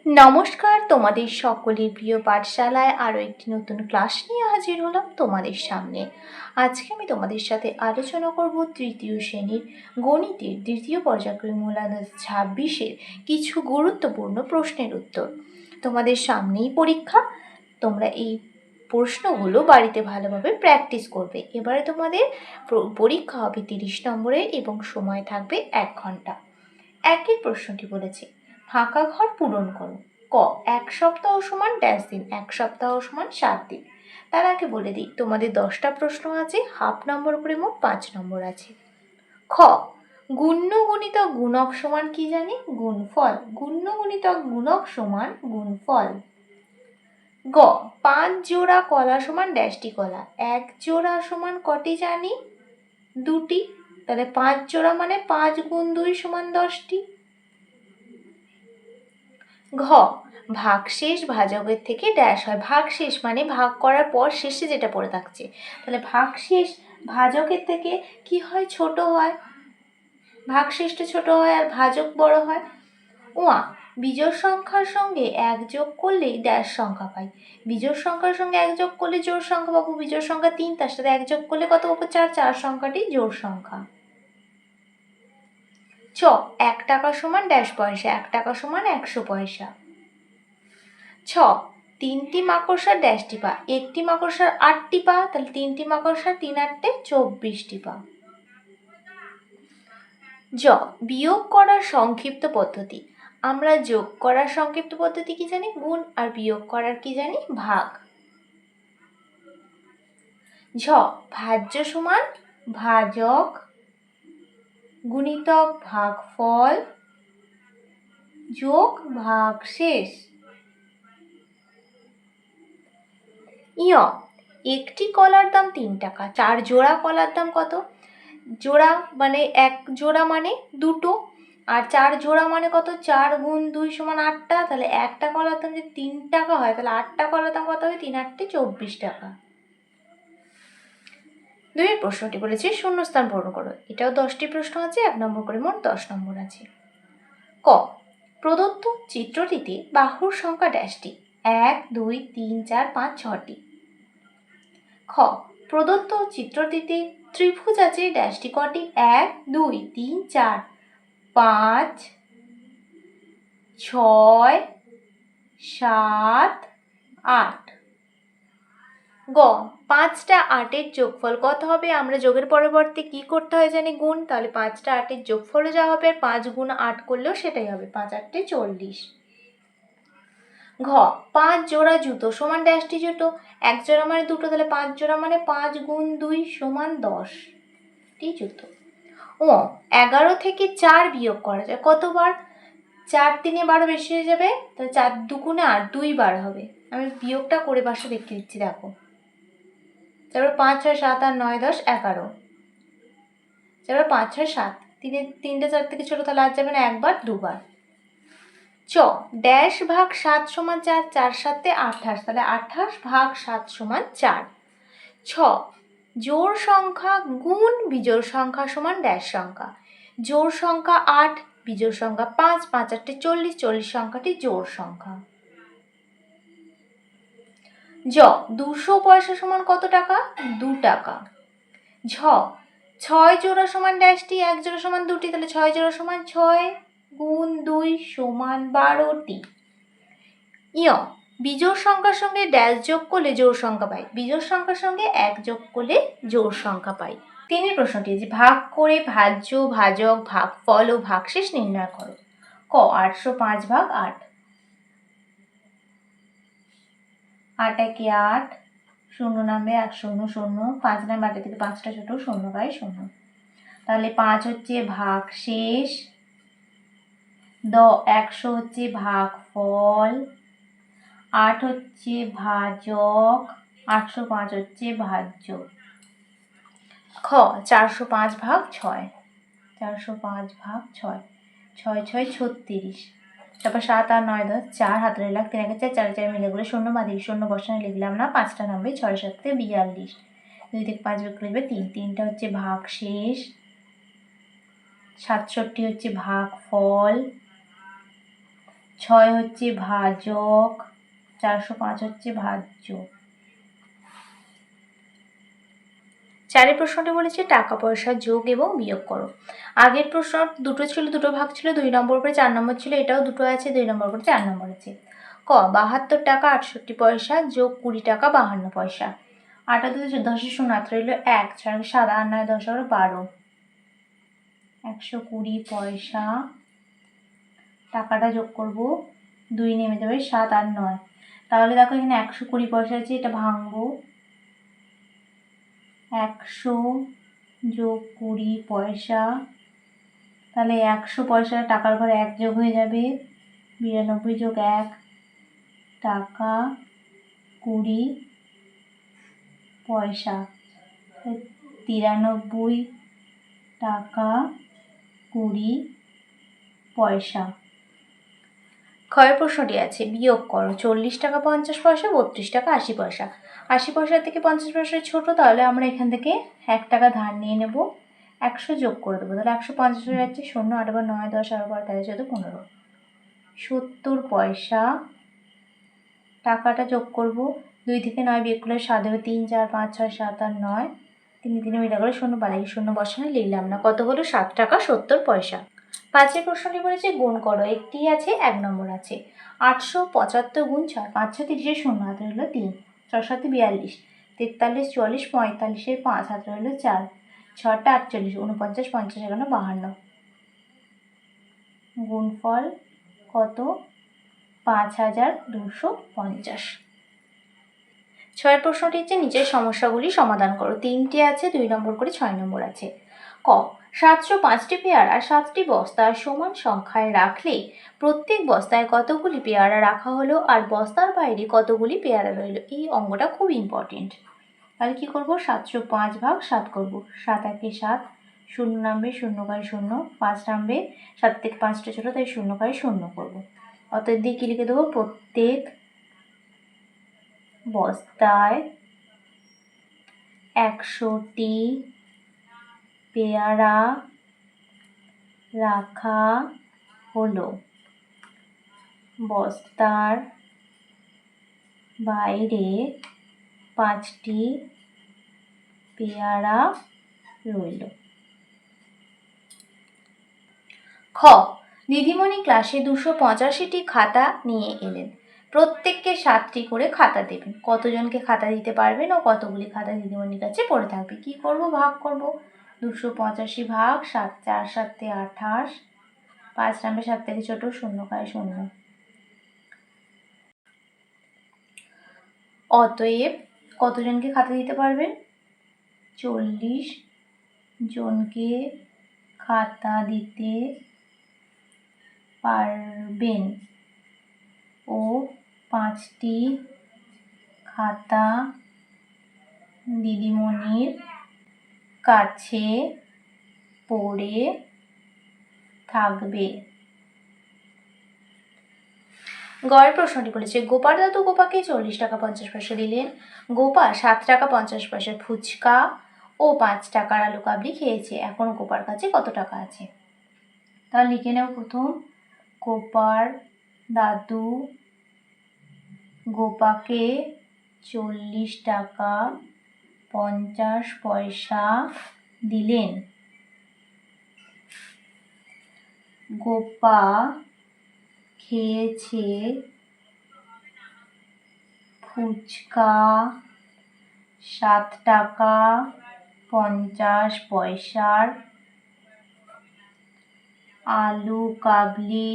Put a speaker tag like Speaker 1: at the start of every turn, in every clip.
Speaker 1: নমস্কার, তোমাদের সকলের প্রিয় পাঠশালায় আরও একটি নতুন ক্লাস নিয়ে হাজির হলাম তোমাদের সামনে। আজকে আমি তোমাদের সাথে আলোচনা করব তৃতীয় শ্রেণীর গণিতের দ্বিতীয় পর্যায়ক্রম মূল্যায়ন 26-এর কিছু গুরুত্বপূর্ণ প্রশ্নের উত্তর। তোমাদের সামনেই পরীক্ষা, তোমরা এই প্রশ্নগুলো বাড়িতে ভালোভাবে প্র্যাকটিস করবে। এবারে তোমাদের পরীক্ষা হবে 30 নম্বরের এবং সময় থাকবে 1 ঘন্টা। একই প্রশ্নটি বলেছে, ফাঁকা ঘর পূরণ করো। ক, 1 সপ্তাহ সমান ড্যাশ দিন, 1 সপ্তাহ সমান 7 দিন। তার আগে বলে দিই, তোমাদের 10টা প্রশ্ন আছে, হাফ নম্বর করে মোট 5 নম্বর আছে। খ, গুণ্য গুণিতক গুণক সমান কি জানি? গুণফল। গুণ্য গুণিতক গুণক সমান গুণফল। গ, 5 জোড়া কলা সমান ড্যাশটি কলা। 1 জোড়া সমান কটি জানি? 2টি। তাহলে 5 জোড়া মানে 5 গুণ 2 সমান 10টি। ঘ, ভাগশেষ ভাজকের থেকে ড্যাশ হয়। ভাগশেষ মানে ভাগ করার পর শেষে যেটা পড়ে থাকছে, তাহলে ভাগশেষ ভাজকের থেকে কি হয়? ছোট হয়। ভাগশেষটা ছোট হয় আর ভাজক বড় হয়। ওয়া, বিজোড় সংখ্যার সঙ্গে 1 যোগ করলেই ড্যাশ সংখ্যা পাই। বিজোড় সংখ্যার সঙ্গে 1 যোগ করলে জোড় সংখ্যা পাবো। বিজোড় সংখ্যা 3, তার সাথে 1 যোগ করলে কত পাবো? 4। 4 সংখ্যাটি জোড় সংখ্যা। চ, 1 টাকা সমান ড্যাশ পয়সা। 1 টাকা সমান 100 পয়সা। ছ, 3টি মাকড়সার ড্যাশটি পা। 1টি মাকড়সার 8টি পা, তাহলে 3টি মাকড়সার 3 8 24টি পা। জ, বিয়োগ করার সংক্ষিপ্ত পদ্ধতি। আমরা যোগ করার সংক্ষিপ্ত পদ্ধতি কি জানি? গুণ। আর বিয়োগ করার কি জানি? ভাগ। ঝ, ভাজ্য সমান ভাজক গুণিতক ভাগফল যোগ ভাগশেষ। ইয়, একটি কলার দাম 3 টাকা। 4 জোড়া কলার দাম কত? জোড়া মানে 1 জোড়া মানে 2টো, আর 4 জোড়া মানে কত? 4 গুণ 2 সমান 8টা। তাহলে একটা কলার দাম যদি 3 টাকা হয়, তাহলে 8টা কলার দাম কত হবে? 3 8 24 টাকা। 2 প্রশ্নটি বলেছে শূন্যস্থান পূরণ করো। এটাও 10টি প্রশ্ন আছে, 1 নম্বর করে মোট 10 নম্বর আছে। ক, প্রদত্ত চিত্রটিতে বাহুর সংখ্যা ড্যাশটি? 1 2 3 4 5 6টি। খ, প্রদত্ত চিত্রটিতে ত্রিভুজ আছে ড্যাশটি কটি? 1 2 3 4 5 6 7 8। গ, 5টা 8-এর যোগফল কত হবে? আমরা যোগের পরিবর্তে কি করতে হয় জানি? গুণ। তাহলে 5টা 8-এর যোগফলও যা হবে, 5 গুণ 8 করলেও সেটাই হবে। 5 8 40। ঘ, 5 জোড়া জুতো সমান ড্যাশটি জুতো। 1 জোড়া মানে 2টো, তাহলে 5 জোড়া মানে 5 গুণ 2 সমান 10টি জুতো। ও, 11 থেকে 4 বিয়োগ করা যায় কতবার? 4 3 12 বেশি হয়ে যাবে, তাহলে 4 2 8, 2 বার হবে। আমি বিয়োগটা করে পাশে দেখিয়ে দিচ্ছি, দেখো। তারপর 5 6 7 8 9 10 11। তারপর 5 6 7, 3টে 4 থেকে ছোট, তাহলে আর যাবে না, একবার 2 বার। চ, ড্যাশ ভাগ 7 সমান 4। 4 7 28, তাহলে 28 ভাগ 7 সমান 4। ছ, জোড় সংখ্যা গুণ বিজোড় সংখ্যা সমান ড্যাশ সংখ্যা। জোড় সংখ্যা 8, বিজোড় সংখ্যা 5, 5 8 40, 40 সংখ্যাটি জোড় সংখ্যা। জ, 200 পয়সা সমান কত টাকা? 2 টাকা। ঝ, 6 জোড়া সমান ড্যাশটি। 1 জোড়া সমান 2টি, তাহলে 6 জোড়া সমান 6 গুণ 2 সমান 12টি। ইয়, বিজোড় সংখ্যার সঙ্গে ড্যাশ যোগ করলে জোড় সংখ্যা পাই। বিজোড় সংখ্যার সঙ্গে 1 যোগ করলে জোড় সংখ্যা পাই। 3 প্রশ্নটি যে ভাগ করে ভাজ্য ভাজক ভাগফল ও ভাগশেষ নির্ণয় করো। ক, 805 ভাগ 8। 8 একে 8, 0 নামবে 1 0 0, 5 নামবে 8 থেকে 5টা ছোট, 0/0। তাহলে 5 হচ্ছে ভাগশেষ, 100 হচ্ছে ভাগফল, 8 হচ্ছে ভাজক, 805 হচ্ছে ভাজ্য। খ, 405 ভাগ 6। 405 ভাগ 6, 6 6 36। তারপর 7 আর 9 10, 4 হাতে লাগ 3 একে 4, 4 4 মিলে গেলে 0 বাদি, 0 বসানে লিখলাম না, 5টা নামবে 6 7 42। 2 থেকে 5 বিয়োগ করলে 3। 3টা হচ্ছে ভাগশেষ, 67 হচ্ছে ভাগফল, 6 হচ্ছে ভাজক, 405 হচ্ছে ভাজ্য। 4 প্রশ্নটি বলেছে টাকা পয়সা যোগ এবং বিয়োগ করো। আগের প্রশ্ন দুটো ছিল, দুটো ভাগ ছিল, 2 নম্বর করে 4 নম্বর ছিল, এটাও দুটো আছে, 2 নম্বর করে 4 নম্বর আছে। ক 72 টাকা 68 পয়সা যোগ 20 টাকা 52 পয়সা। 8 আর 2 10 শূন্য, 8 রইল 1, 6 7 8 9 10 12, 120 পয়সা। টাকাটা যোগ করব, 2 নেমে যাবে, 7 আর 9। তাহলে দেখো এখানে 120 পয়সা আছে, এটা ভাঙবো, 100 যোগ 20 পয়সা, তাহলে 100 পয়সা টাকার ঘরে 1 যোগ হয়ে যাবে, 92 যোগ 1 টাকা 20 পয়সা, 93 টাকা 20 পয়সা। ক্ষয়ের প্রশ্নটি আছে বিয়োগ করো। 40 টাকা 50 পয়সা, 32 টাকা 80 পয়সা। 80 পয়সা থেকে 50 পয়সা ছোট, তাহলে আমরা এখান থেকে 1 টাকা ধার নিয়ে নেব, 100 যোগ করে দেবো, তাহলে 150 হয়ে যাচ্ছে, 0 8 বার 9 10 11 12 13 14 15, 70 পয়সা। টাকাটা যোগ করব, 2 থেকে 9 বিয়োগ করলে 7 হবে, 3 4 5 6 7 আর 9, 3 3 মিলে গেলে 0 বাড়ি, 0 বসানো লিখলাম না, কত হলো 7 টাকা 70 পয়সা। 5 প্রশ্নটি বলেছে গুণ করো। একটি আছে, 1 নম্বর আছে। 875 গুণ 6, 5 6 30 0, হাতে রইল 3, 6 7 42, 43 44 45 5, হাতে রইল 4, 6 48 49 50 51 52। গুণফল কত? 5250। 6 প্রশ্নটি হচ্ছে নিচের সমস্যাগুলি সমাধান করো। 3টি আছে, 2 নম্বর করে 6 নম্বর আছে। ক 705টি পেয়ারা 7টি বস্তায় সমান সংখ্যায় রাখলে প্রত্যেক বস্তায় কতগুলি পেয়ারা রাখা হলো আর বস্তার বাইরে কতগুলি পেয়ারা রইল? এই অঙ্কটা খুব ইম্পর্টেন্ট। তাহলে কি করব? 705 ভাগ 7 করব। 7 একে 7, 0 নামবে, 0 করে 0, 5 নামবে, 7 থেকে 5টা ছোট, তাই 0 করে 0 করব। অতএব দিয়ে কি লিখে দেবো? প্রত্যেক বস্তায় 100টি পেয়ারা রাখা হলো, বস্তার বাইরে 5টি পেয়ারা রইল। খ দিদিমণি ক্লাসে 285টি খাতা নিয়ে এলেন, প্রত্যেককে 7টি করে খাতা দেবেন। কতজনকে খাতা দিতে পারবেন ও কতগুলি খাতা দিদিমণির কাছে পড়ে থাকবে? কি করব? ভাগ করব। 285 ভাগ 7, 4 7 28, 5 নামবে 7 থেকে ছোট, 0 করে 0। অতএব কতজনকে খাতা দিতে পারবেন? 40 জনকে খাতা দিতে পারবেন ও 5টি খাতা দিদিমণির কাছে পড়ে থাকবে। গয়ের প্রশ্নটি বলেছে গোপাল দাদু গোপাকে 40 টাকা 50 পয়সা দিলেন। গোপা 7 টাকা 50 পয়সার ফুচকা ও 5 টাকার আলু কাবলি খেয়েছে। এখন গোপার কাছে কত টাকা আছে? তাহলে লিখে নেব। প্রথম, গোপার দাদু গোপাকে 40 টাকা 50 পয়সা দিলেন। গোপা খেয়েছে ফুচকা 7 টাকা 50 পয়সার, আলু কাবলি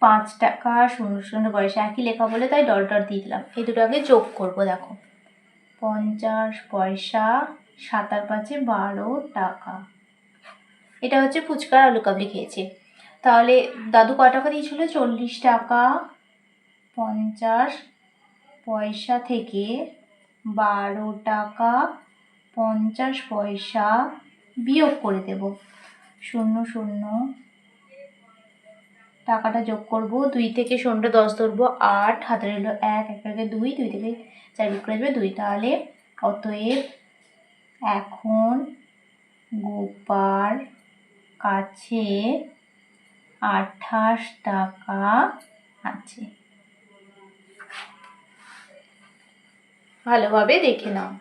Speaker 1: 5 টাকা 00 পয়সা। একই লেখা বলে তাই ডট ডট দিয়ে দিলাম। এই দুটো আগে যোগ করবো। দেখো 50 পয়সা, 7 আর 5 12 টাকা। এটা হচ্ছে ফুচকার আলু কাবলি খেয়েছে। তাহলে দাদু কয় টাকা দিয়েছিল? 40 টাকা 50 পয়সা থেকে 12 টাকা 50 পয়সা বিয়োগ করে দেব। 0 0, টাকাটা যোগ করব। 2 থেকে 0টা 10 ধরবো, 8, হাতে রইল 1, 1 থেকে 2, 2 থেকে 4 বিয়োগ করে দেবে 2। তাহলে অতএব এখন গোপার কাছে 28 টাকা আছে। ভালোভাবে দেখে নাও।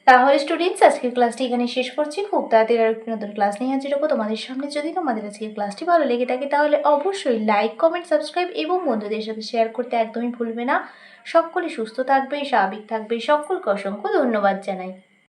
Speaker 1: তাহলে স্টুডেন্টস, আজকের ক্লাসটি এখানে শেষ করছি। খুব তাড়াতাড়ি আর একটি নতুন ক্লাস নিয়ে হাজির হবো তোমাদের সামনে। যদি তোমাদের আজকের ক্লাসটি ভালো লেগে থাকে তাহলে অবশ্যই লাইক, কমেন্ট, সাবস্ক্রাইব এবং বন্ধুদের সাথে শেয়ার করতে একদমই ভুলবে না। সকলে সুস্থ থাকবে, স্বাভাবিক থাকবে। সকলকে অসংখ্য ধন্যবাদ জানাই।